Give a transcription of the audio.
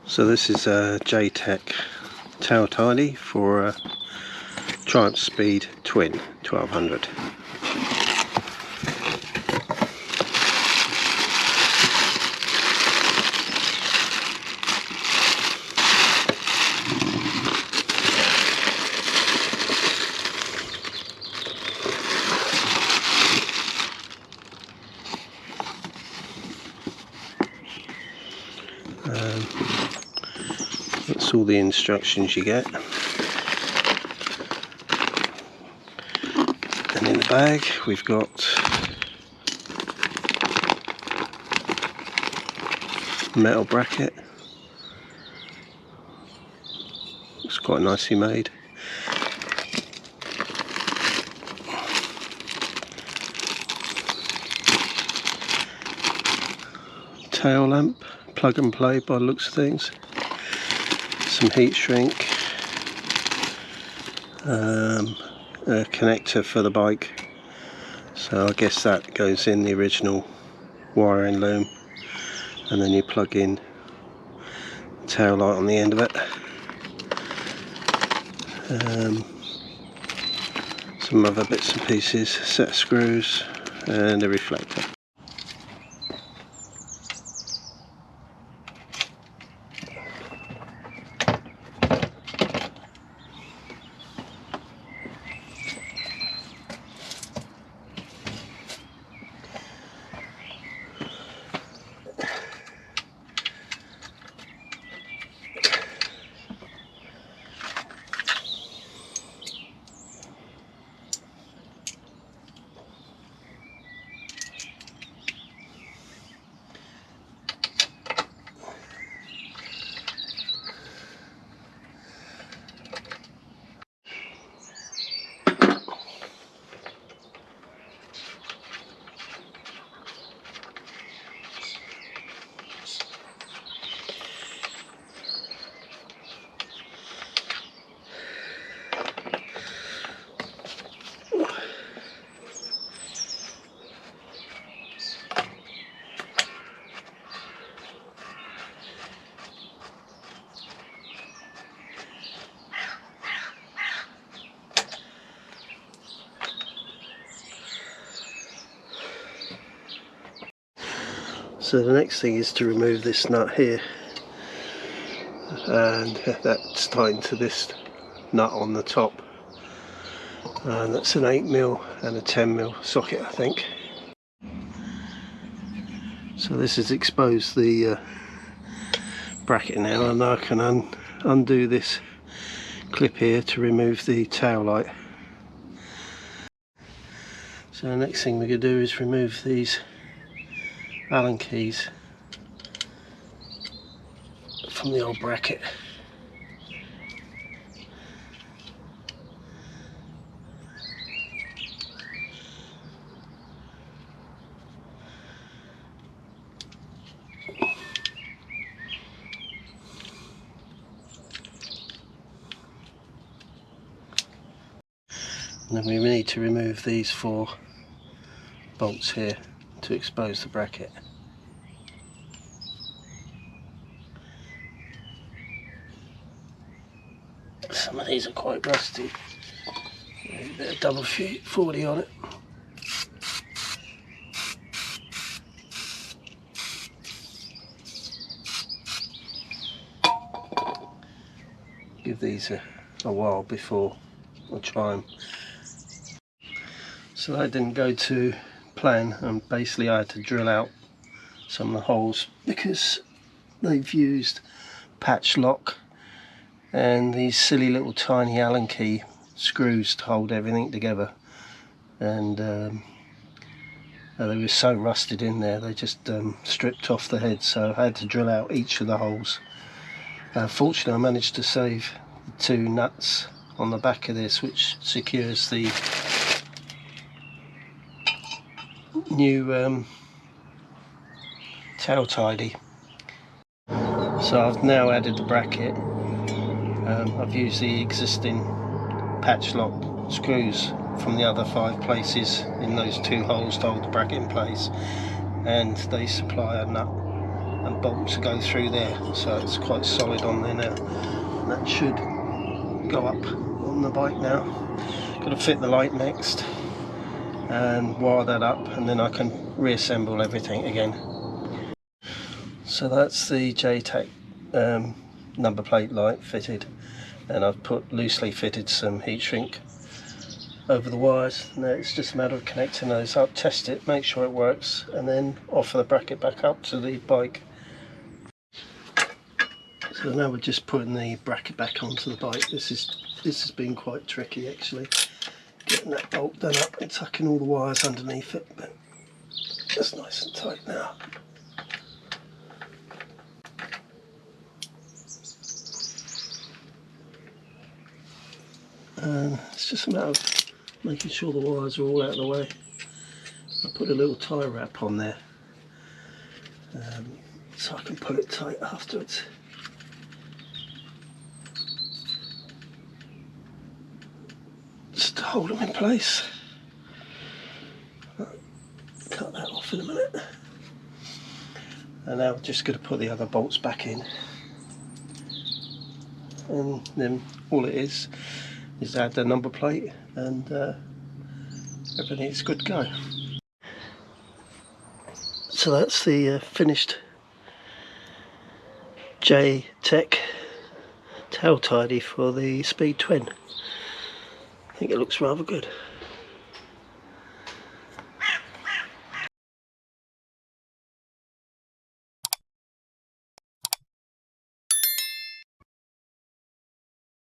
So this is a JTech tail tidy for a Triumph Speed Twin 1200. That's all the instructions you get, and in the bag we've got metal bracket. Looks quite nicely made. Tail lamp, plug and play by the looks of things. Some heat shrink, a connector for the bike, so I guess that goes in the original wiring loom, and then you plug in the tail light on the end of it. Some other bits and pieces, set of screws and a reflector. So the next thing is to remove this nut here, and that's tied to this nut on the top, and that's an 8mm and a 10mm socket, I think. So this has exposed the bracket now, and I can undo this clip here to remove the tail light. So the next thing we're going to do is remove these Allen keys from the old bracket. And then we need to remove these 4 bolts here to expose the bracket. Some of these are quite rusty. A bit of double 40 on it. Give these a while before I try them. So that didn't go to plan, and basically I had to drill out some of the holes because they've used patch lock and these silly little tiny Allen key screws to hold everything together, and they were so rusted in there they just stripped off the head, so I had to drill out each of the holes. Fortunately I managed to save the 2 nuts on the back of this, which secures the new tail tidy. So I've now added the bracket. I've used the existing patch lock screws from the other 5 places in those 2 holes to hold the bracket in place, and they supply a nut and bolt to go through there, so it's quite solid on there now. And that should go up on the bike now. Got to fit the light next and wire that up, and then I can reassemble everything again. So that's the JTAC number plate light fitted, and I've put loosely fitted some heat shrink over the wires. Now it's just a matter of connecting those up, test it, make sure it works, and then offer the bracket back up to the bike. So now we're just putting the bracket back onto the bike. This has been quite tricky actually, getting that bolt done up and tucking all the wires underneath it, but it's nice and tight now. And it's just a matter of making sure the wires are all out of the way. I put a little tie wrap on there so I can pull it tight afterwards. Just to hold them in place. Cut that off in a minute. And now we're just going to put the other bolts back in. And then all it is add the number plate, and everything is good to go. So that's the finished JTAC tail tidy for the Speed Twin. I think it looks rather good.